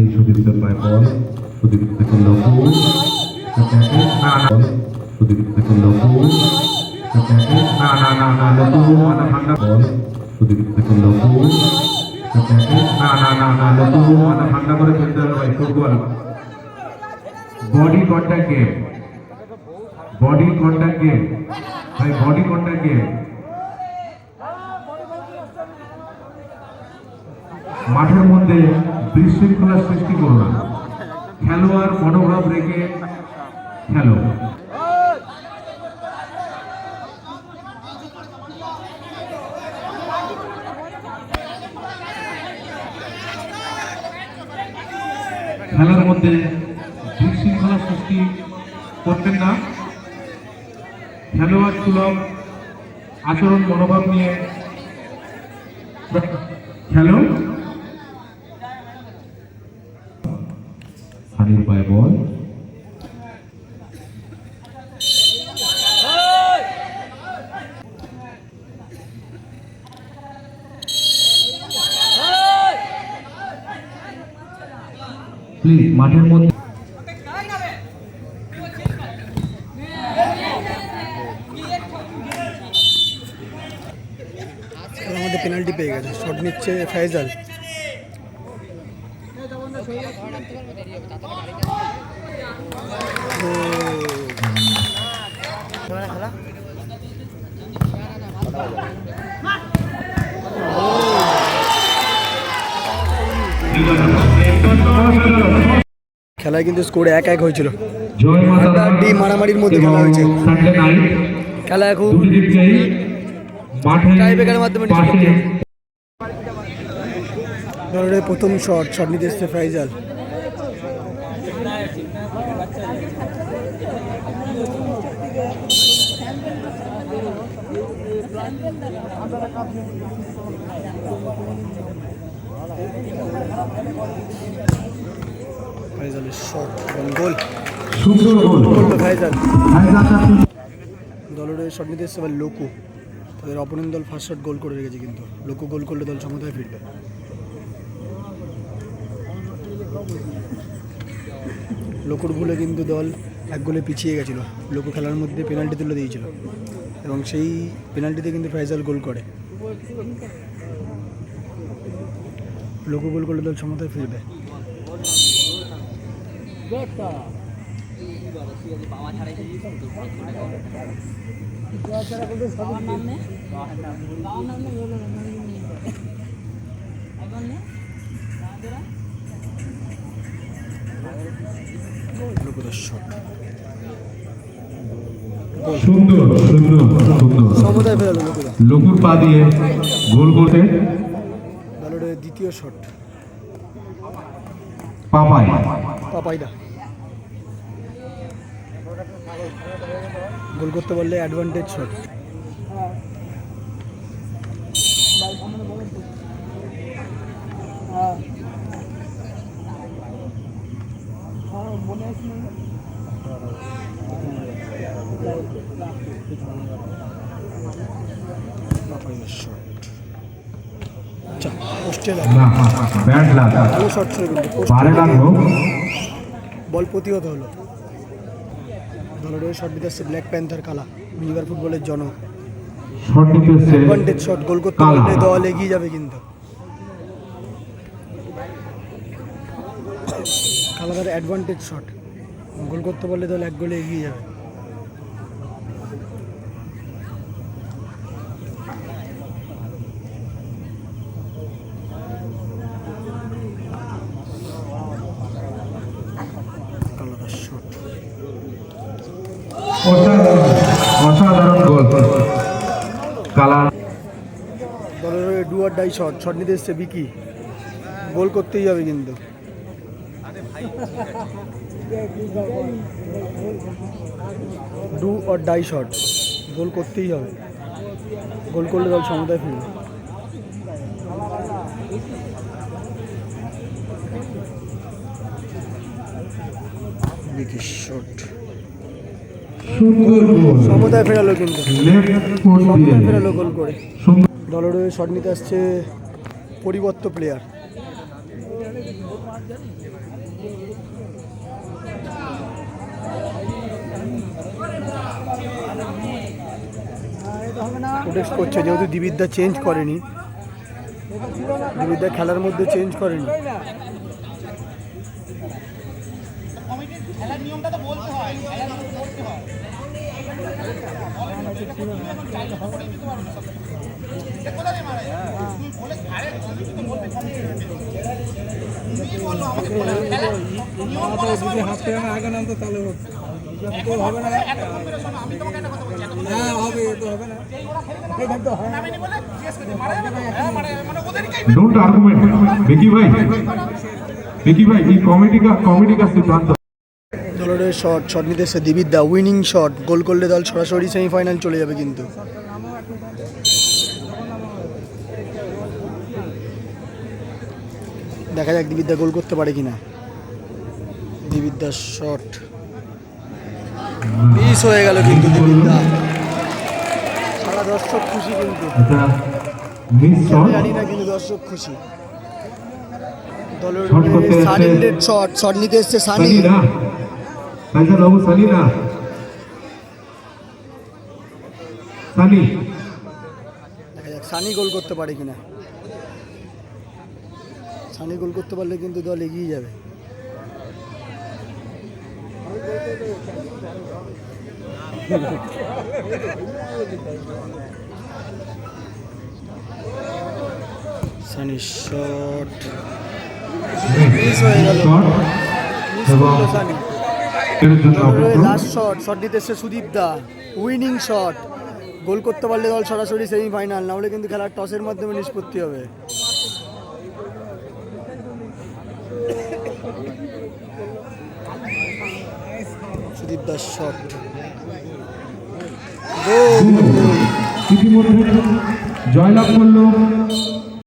সেই সুদীপ্তর পায় বল, সুদীপ্ত থেকে লঘু, সুদীপ্ত থেকে লঘু, লঘু মানে ভান্ডা বল, সুদীপ্ত থেকে লঘু, লঘু মানে ভান্ডা করে খেলতে হবে ভাই। Football body contact game, body contact game ভাই, বডি কন্ট্যাক্ট গেম। মাঠের মধ্যে বিশৃঙ্খলার সৃষ্টি করো না, খেলোয়াড় মনোভাব রেখে খেলো। খেলার মধ্যে বিশৃঙ্খলা সৃষ্টি করবেন না, খেলোয়াড় সুলভ আচরণ মনোভাব নিয়ে খেলো। হানির পায়ে বল, প্লিজ মাঠের মধ্যে আমাদের পেনাল্টি পেয়ে গেছে। শট নিচ্ছে ফাইজাল। খেলায় কিন্তু স্কোর 1-1 হয়েছিল। মারামারির মধ্যে খেলা হয়েছে। খেলা এখন টাইব্রেকারের মাধ্যমে প্রথম শট নিতে এসছে ফাইজাল। ফাইজালের শট এবং গোল, সুন্দর গোল করলো ফাইজাল। দলের শট নিতে এসছে লোকু। তাদের অপোনেন্ট দল ফার্স্ট শট গোল করে রেখেছে, কিন্তু লোকু গোল করলে দল সমতায় ফিরবে। লোকুর ভুলে কিন্তু দল 1 গোলে পিছিয়ে গেছিল। লোকু খেলার মধ্যে পেনাল্টি তুলে দিয়েছিল এবং সেই পেনাল্টিতে কিন্তু ফাইজাল গোল করে। লোকু গোল করলে দল সমতায় ফিরবে। সুন্দর লোকুর পা দিয়ে গোল করতে দলের দ্বিতীয় শট পাপাইদা গোল করতে পারলে অ্যাডভান্টেজ শট। বল প্রতিহত হলো। দলের শট দিতে আসছে ব্ল্যাক প্যান্থার কালা, লিভার ফুটবলের জনক। অ্যাডভান্টেজ শট, গোল করতে পারলে দল এগিয়ে যাবে, কিন্তু কালাদার অ্যাডভান্টেজ শট, গোল করতে পারলে দল 1 গোলে এগিয়ে যাবে। অসাধারণ গোল কালার। দলের ডু অর ডাই শট নিতে এসছে বিকি। গোল করতেই হবে, কিন্তু ডু অর ডাই শট, গোল করতেই হবে। গোল করলে দল সমতায় ফিরবে। বিকি শট সমতায় ফেরালো, কিন্তু সমতায় ফেরালো গোল করে। দলের শট নিতে আসছে পরিবর্ত প্লেয়ার। প্রোটেস্ট করছে যেহেতু দিবিদ্যা চেঞ্জ করেনি, দিবিদ্যা খেলার মধ্যে চেঞ্জ করেনি। डोंट आर्गुमेंट विकी भाई ये कॉमेडी का सिद्धांत দলের শট নিতে এসে দিবিদ্যা উইনিং শট, গোল করলে দল সরাসরি সেমিফাইনাল চলে যাবে। কিন্তু দেখা যাক দিবিদ্যা গোল করতে পারে কিনা। দিবিদ্যার শট মিস হয়ে গেল, কিন্তু দিবিদ্যা সারা দর্শক খুশি, কিন্তু मिस शॉट জানি না, কিন্তু দর্শক খুশি। দলের শট করতে এসছে সানির শট নিতে এসছে সানি। सनी ना फैजल बाबू सनी ना सनी দেখা যাক সানি গোল করতে পারে কিনা। সানি গোল করতে পারলে কিন্তু দল এগিয়ে যাবে। সানি শট মিস হয়ে গেল, শট মিস করলো সানি। এর জন্য অপেক্ষা লাস্ট শট নিতে এসছে সুদীপ দা, উইনিং শট। গোল করতে পারলে দল সরাসরি সেমিফাইনাল, না হলে কিন্তু খেলার টসের মাধ্যমে নিষ্পত্তি হবে। সুদীপ দাস শট, ইতিমধ্যে জয়লাভ করলো